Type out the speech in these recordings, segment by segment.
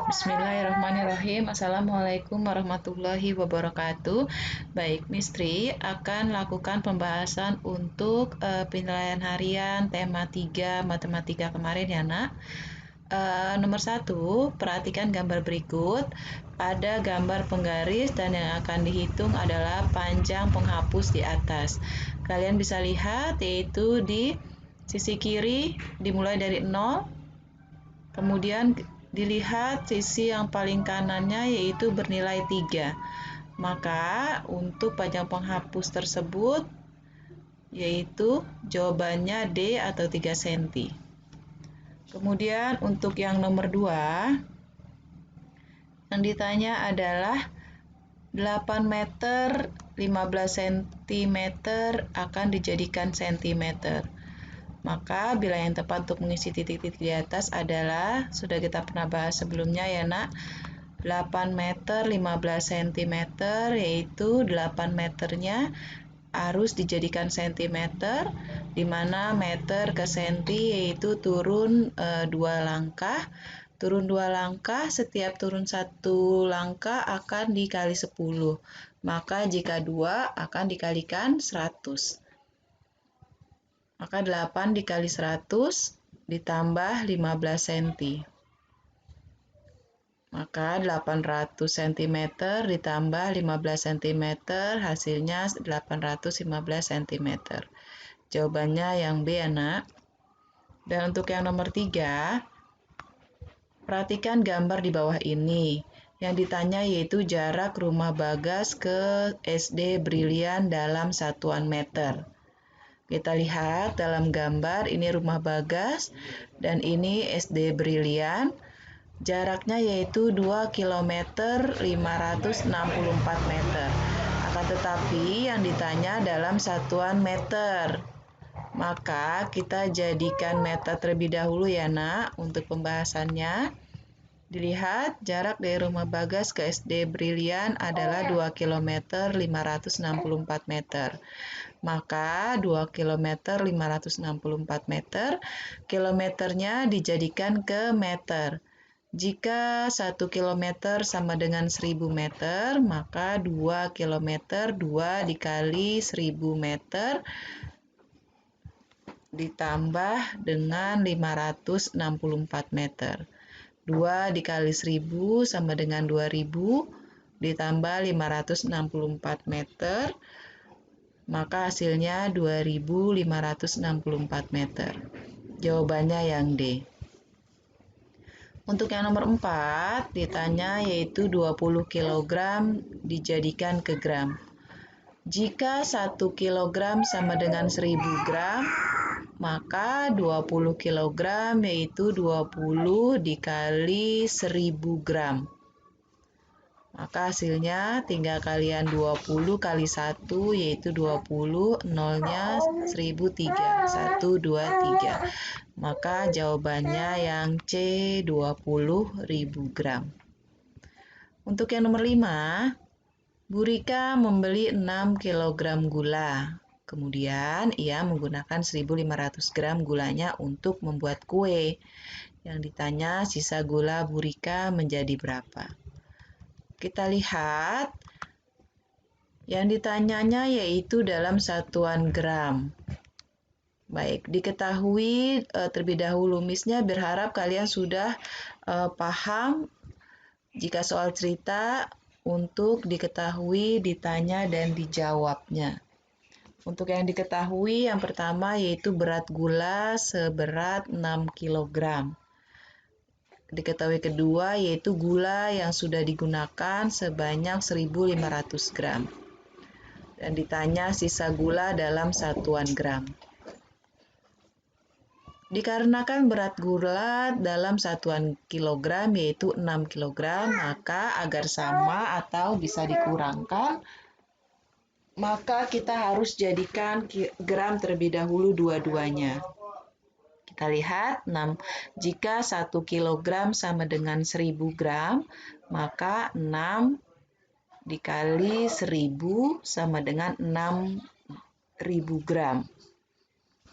Bismillahirrahmanirrahim. Assalamualaikum warahmatullahi wabarakatuh. Baik, Mistri akan lakukan pembahasan untuk penilaian harian tema 3 matematika kemarin ya nak. Nomor 1, perhatikan gambar berikut. Ada gambar penggaris dan yang akan dihitung adalah panjang penghapus di atas. Kalian bisa lihat yaitu di sisi kiri dimulai dari 0, kemudian dilihat sisi yang paling kanannya yaitu bernilai 3. Maka untuk panjang penghapus tersebut yaitu jawabannya D atau 3 cm. Kemudian untuk yang nomor 2 yang ditanya adalah 8 meter 15 cm akan dijadikan cm. Maka bila yang tepat untuk mengisi titik-titik di atas adalah, sudah kita pernah bahas sebelumnya ya nak, 8 meter 15 cm, yaitu 8 meternya harus dijadikan cm, di mana meter ke senti yaitu turun 2 langkah. Turun 2 langkah, setiap turun 1 langkah akan dikali 10. Maka jika 2 akan dikalikan 100. Maka 8 dikali 100 ditambah 15 cm. Maka 800 cm ditambah 15 cm hasilnya 815 cm. Jawabannya yang B ya nak. Dan untuk yang nomor 3, perhatikan gambar di bawah ini. Yang ditanya yaitu jarak rumah Bagas ke SD Brilian dalam satuan meter. Kita lihat dalam gambar ini rumah Bagas dan ini SD Brilian. Jaraknya yaitu 2 km 564 meter. Akan tetapi yang ditanya dalam satuan meter. Maka kita jadikan meter terlebih dahulu ya nak untuk pembahasannya. Dilihat jarak dari rumah Bagas ke SD Brilian adalah 2 km 564 meter. Maka 2 km 564 meter, kilometernya dijadikan ke meter. Jika 1 km sama dengan 1000 meter, maka 2 km 2 dikali 1000 meter ditambah dengan 564 meter. 2 dikali 1000 sama dengan 2000 ditambah 564 meter. Maka hasilnya 2564 meter. Jawabannya yang D. Untuk yang nomor 4 ditanya yaitu 20 kg dijadikan ke gram. Jika 1 kg sama dengan 1000 gram, maka 20 kg yaitu 20 dikali 1000 gram. Maka hasilnya tinggal kalian 20 kali 1 yaitu 20, nolnya 1003, 1, 2, 3. Maka jawabannya yang C 20.000 gram. Untuk yang nomor 5, Bu Rika membeli 6 kg gula. Kemudian ia menggunakan 1500 gram gulanya untuk membuat kue. Yang ditanya sisa gula Bu Rika menjadi berapa? Kita lihat yang ditanyanya yaitu dalam satuan gram. Baik, diketahui terlebih dahulu. Miss-nya berharap kalian sudah paham jika soal cerita untuk diketahui, ditanya, dan dijawabnya. Untuk yang diketahui yang pertama yaitu berat gula seberat 6 kg. Diketahui kedua yaitu gula yang sudah digunakan sebanyak 1500 gram. Dan ditanya sisa gula dalam satuan gram. Dikarenakan berat gula dalam satuan kilogram yaitu 6 kg, maka agar sama atau bisa dikurangkan, maka kita harus jadikan gram terlebih dahulu dua-duanya. Kita lihat, jika 1 kg sama dengan 1000 gram, maka 6 dikali 1000 sama dengan 6000 gram.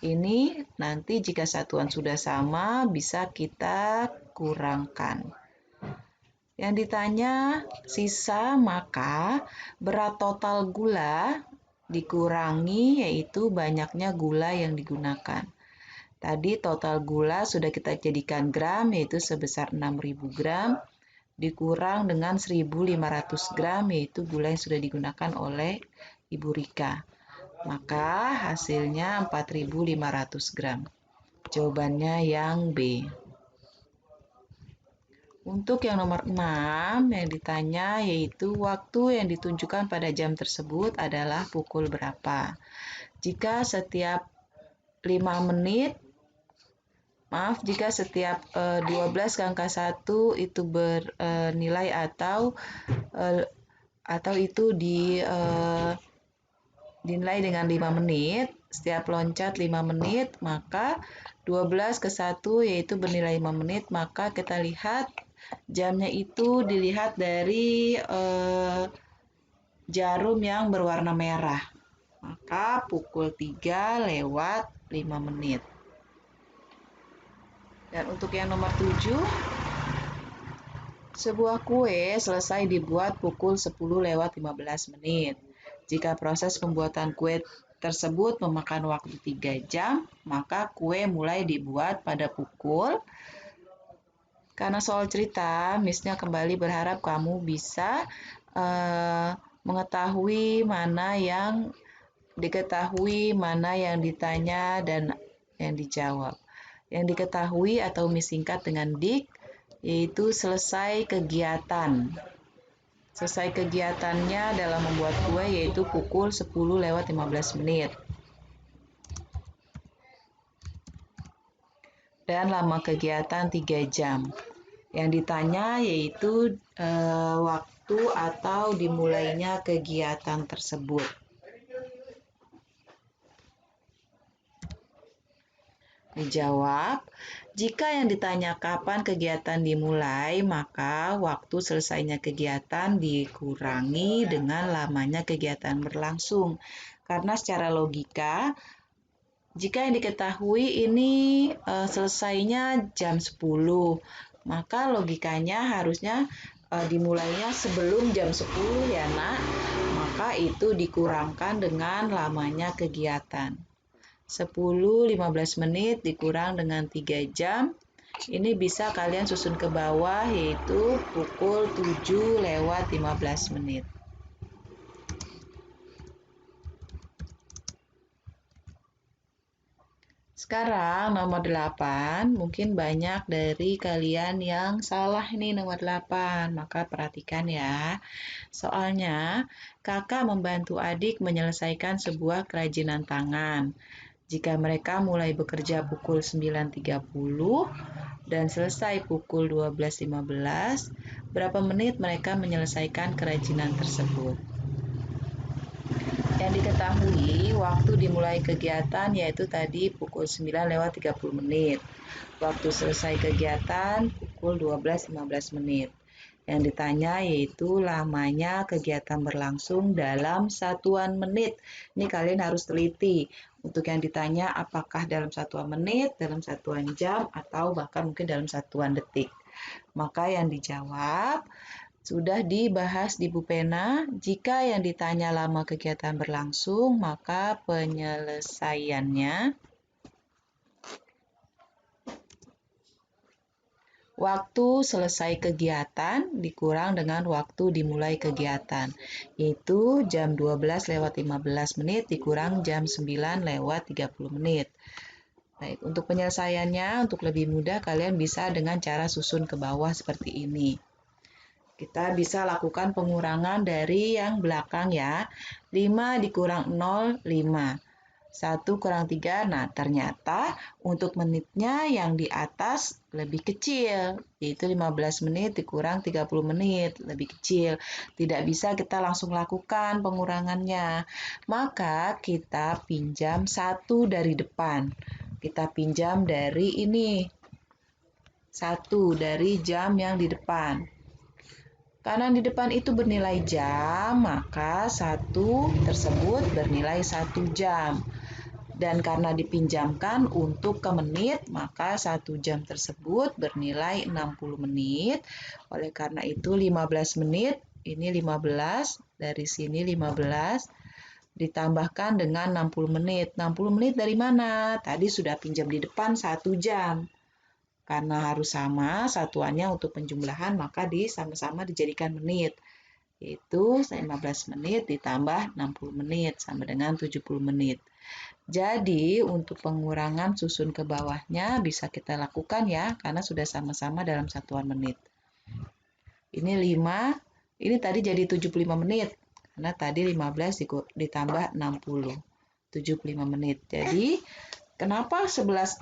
Ini nanti jika satuan sudah sama, bisa kita kurangkan. Yang ditanya sisa, maka berat total gula dikurangi yaitu banyaknya gula yang digunakan. Tadi total gula sudah kita jadikan gram yaitu sebesar 6.000 gram dikurang dengan 1.500 gram yaitu gula yang sudah digunakan oleh Ibu Rika. Maka hasilnya 4.500 gram. Jawabannya yang B. Untuk yang nomor 6 yang ditanya yaitu waktu yang ditunjukkan pada jam tersebut adalah pukul berapa. Jika setiap 5 menit, jika setiap 12 ke angka 1 itu bernilai atau itu dinilai dengan 5 menit, setiap loncat 5 menit, maka 12 ke 1 yaitu bernilai 5 menit, maka kita lihat jamnya itu dilihat dari jarum yang berwarna merah. Maka pukul 3 lewat 5 menit. Dan untuk yang nomor 7, sebuah kue selesai dibuat pukul 10 lewat 15 menit. Jika proses pembuatan kue tersebut memakan waktu 3 jam, maka kue mulai dibuat pada pukul. Karena soal cerita, Miss-nya kembali berharap kamu bisa mengetahui mana yang diketahui, mana yang ditanya, dan yang dijawab. Yang diketahui atau Miss singkat dengan DIK, yaitu selesai kegiatan. Selesai kegiatannya dalam membuat kue yaitu pukul 10 lewat 15 menit. Dan lama kegiatan 3 jam. Yang ditanya yaitu waktu atau dimulainya kegiatan tersebut. Dijawab, jika yang ditanya kapan kegiatan dimulai, maka waktu selesainya kegiatan dikurangi dengan lamanya kegiatan berlangsung. Karena secara logika, jika yang diketahui ini selesainya jam 10, maka logikanya harusnya dimulainya sebelum jam 10 ya nak, maka itu dikurangkan dengan lamanya kegiatan. 10-15 menit dikurang dengan 3 jam. Ini bisa kalian susun ke bawah yaitu pukul 7 lewat 15 menit. Sekarang nomor 8, mungkin banyak dari kalian yang salah nih nomor 8, maka perhatikan ya. Soalnya, kakak membantu adik menyelesaikan sebuah kerajinan tangan. Jika mereka mulai bekerja pukul 9.30 dan selesai pukul 12.15, berapa menit mereka menyelesaikan kerajinan tersebut? Yang diketahui, waktu dimulai kegiatan yaitu tadi pukul 9 lewat 30 menit. Waktu selesai kegiatan pukul 12.15 menit. Yang ditanya yaitu lamanya kegiatan berlangsung dalam satuan menit. Ini kalian harus teliti. Untuk yang ditanya apakah dalam satuan menit, dalam satuan jam, atau bahkan mungkin dalam satuan detik. Maka yang dijawab sudah dibahas di Bu Pena. Jika yang ditanya lama kegiatan berlangsung, maka penyelesaiannya waktu selesai kegiatan dikurang dengan waktu dimulai kegiatan, yaitu jam 12 lewat 15 menit dikurang jam 9 lewat 30 menit. Baik, untuk penyelesaiannya, untuk lebih mudah, kalian bisa dengan cara susun ke bawah seperti ini. Kita bisa lakukan pengurangan dari yang belakang ya. 5 dikurang 0, 5. 1 kurang 3, nah ternyata untuk menitnya yang di atas lebih kecil, yaitu 15 menit dikurang 30 menit, lebih kecil. Tidak bisa kita langsung lakukan pengurangannya. Maka kita pinjam 1 dari depan. Kita pinjam dari ini. 1 dari jam yang di depan. Karena di depan itu bernilai jam, maka 1 tersebut bernilai 1 jam. Dan karena dipinjamkan untuk ke menit, maka 1 jam tersebut bernilai 60 menit. Oleh karena itu 15 menit, ini 15, dari sini 15, ditambahkan dengan 60 menit. 60 menit dari mana? Tadi sudah pinjam di depan 1 jam. Karena harus sama satuannya untuk penjumlahan, maka sama-sama dijadikan menit. Yaitu 15 menit ditambah 60 menit sama dengan 70 menit. Jadi untuk pengurangan susun ke bawahnya bisa kita lakukan ya, karena sudah sama-sama dalam satuan menit. Ini 5, ini tadi jadi 75 menit, karena tadi 15 ditambah 60, 75 menit. Jadi kenapa 11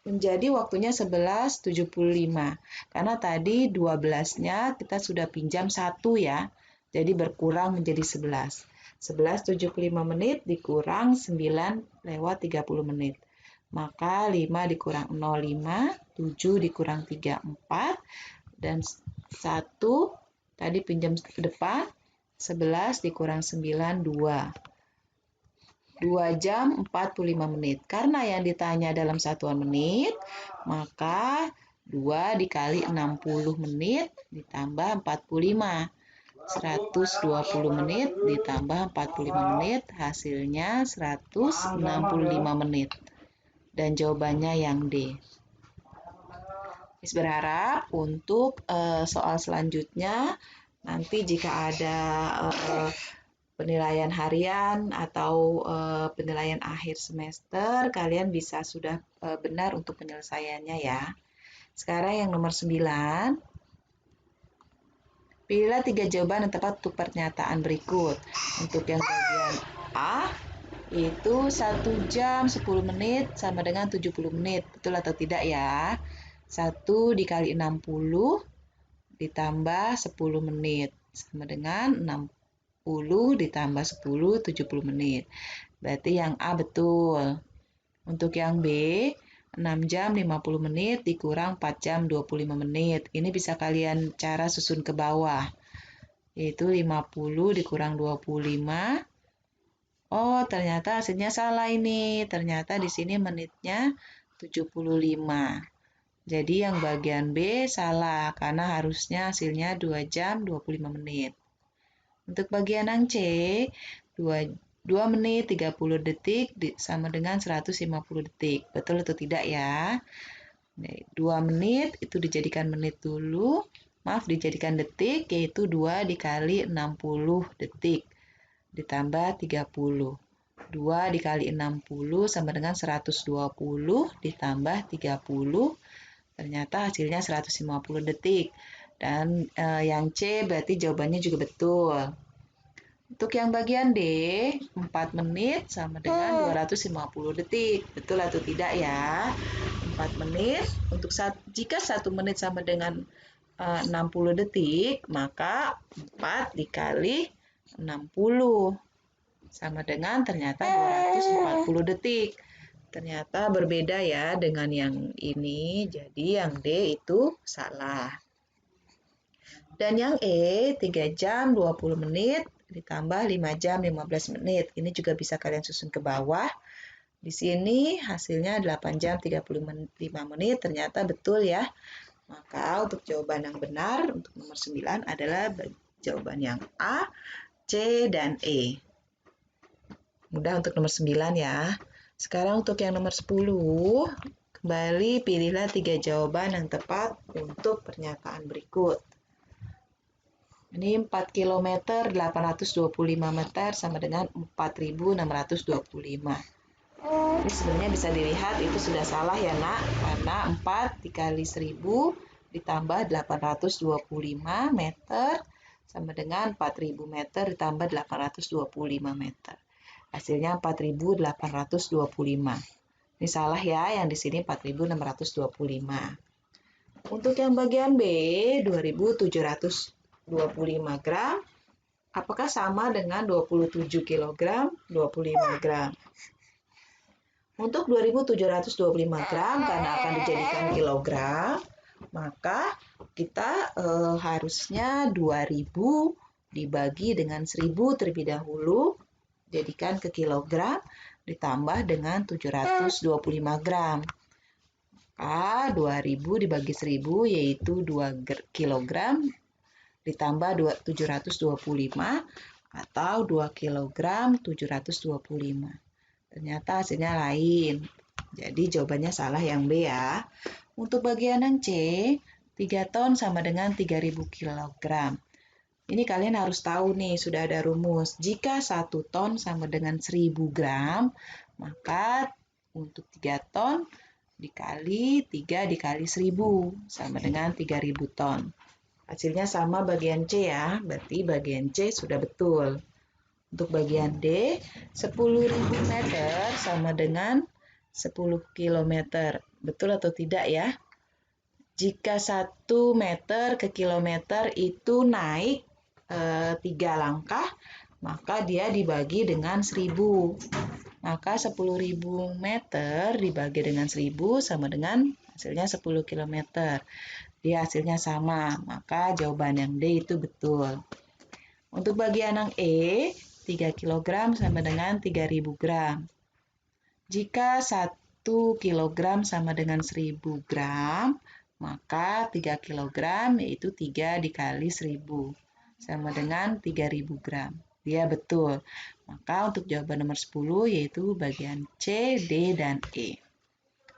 menjadi waktunya 11.75? Karena tadi 12-nya kita sudah pinjam 1 ya, jadi berkurang menjadi 11. 11.75 menit dikurang 9/30 menit. Maka 5 dikurang 0, 5, 7 dikurang 3, 4, dan 1 tadi pinjam ke depan, 11 dikurang 9, 2. 2 jam 45 menit. Karena yang ditanya dalam satuan menit, maka 2 dikali 60 menit ditambah 45. 120 menit ditambah 45 menit, hasilnya 165 menit. Dan jawabannya yang D. Miss berharap untuk soal selanjutnya, nanti jika ada penilaian harian atau penilaian akhir semester, kalian bisa sudah benar untuk penyelesaiannya ya. Sekarang yang nomor 9. Pilihlah 3 jawaban yang tepat untuk pernyataan berikut. Untuk yang bagian A, itu 1 jam 10 menit sama dengan 70 menit. Betul atau tidak ya? 1 dikali 60 ditambah 10 menit. Sama dengan 60 ditambah 10, 70 menit. Berarti yang A betul. Untuk yang B, 6 jam 50 menit dikurang 4 jam 25 menit. Ini bisa kalian cara susun ke bawah. Yaitu 50 dikurang 25. Oh, ternyata hasilnya salah ini. Ternyata di sini menitnya 75. Jadi yang bagian B salah karena harusnya hasilnya 2 jam 25 menit. Untuk bagian yang C, 2 menit 30 detik sama dengan 150 detik. Betul atau tidak ya? 2 menit itu dijadikan menit dulu. Maaf, dijadikan detik, yaitu 2 dikali 60 detik. Ditambah 30. 2 dikali 60 sama dengan 120 ditambah 30. Ternyata hasilnya 150 detik. Dan yang C berarti jawabannya juga betul. Untuk yang bagian D, 4 menit sama dengan 250 detik. Betul atau tidak ya? 4 menit. Jika 1 menit sama dengan 60 detik, maka 4 dikali 60 sama dengan ternyata 240 detik. Ternyata berbeda ya dengan yang ini, jadi yang D itu salah. Dan yang E, 3 jam 20 menit ditambah 5 jam 15 menit. Ini juga bisa kalian susun ke bawah. Di sini hasilnya 8 jam 35 menit, ternyata betul ya. Maka untuk jawaban yang benar untuk nomor 9 adalah jawaban yang A, C, dan E. Mudah untuk nomor 9 ya. Sekarang untuk yang nomor 10, kembali pilihlah 3 jawaban yang tepat untuk pernyataan berikut. Ini 4 km 825 meter sama dengan 4.625. Ini sebenarnya bisa dilihat itu sudah salah ya nak, karena 4 dikali 1000 ditambah 825 meter sama dengan 4000 meter ditambah 825 meter. Hasilnya 4.825. Ini salah ya, yang di sini 4.625. Untuk yang bagian B, 2.725 gram, apakah sama dengan 27 kg, 25 gram? Untuk 2.725 gram, karena akan dijadikan kilogram, maka kita harusnya 2.000 dibagi dengan 1.000 terlebih dahulu, jadikan ke kilogram, ditambah dengan 725 gram. Maka 2000 dibagi 1000 yaitu 2 kg ditambah 725 atau 2 kg 725. Ternyata hasilnya lain. Jadi jawabannya salah yang B ya. Untuk bagian yang C, 3 ton sama dengan 3000 kg. Ini kalian harus tahu nih, sudah ada rumus. Jika 1 ton sama dengan 1000 gram, maka untuk 3 ton dikali 3 dikali 1000 sama dengan 3000 ton. Hasilnya sama bagian C ya, berarti bagian C sudah betul. Untuk bagian D, 10.000 meter sama dengan 10 km. Betul atau tidak ya? Jika 1 meter ke kilometer itu naik 3 langkah, maka dia dibagi dengan 1000. Maka 10.000 meter dibagi dengan 1000 sama dengan hasilnya 10 km. Dia hasilnya sama, maka jawaban yang D itu betul. Untuk bagian yang E, 3 kg sama dengan 3000 gram. Jika 1 kg sama dengan 1000 gram, maka 3 kg yaitu 3 dikali 1000 sama dengan 3000 gram. Dia betul. Maka untuk jawaban nomor 10 yaitu bagian C, D, dan E.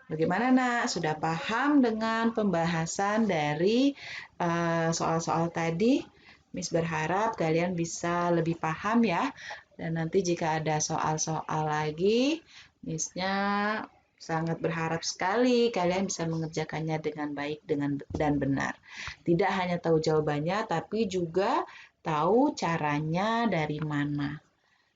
Bagaimana nak? Sudah paham dengan pembahasan dari soal-soal tadi? Miss berharap kalian bisa lebih paham ya. Dan nanti jika ada soal-soal lagi, Missnya sangat berharap sekali kalian bisa mengerjakannya dengan baik dan benar. Tidak hanya tahu jawabannya, tapi juga tahu caranya dari mana.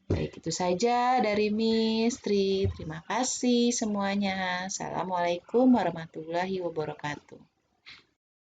Baik, itu saja dari Miss Tri. Terima kasih semuanya. Assalamualaikum warahmatullahi wabarakatuh.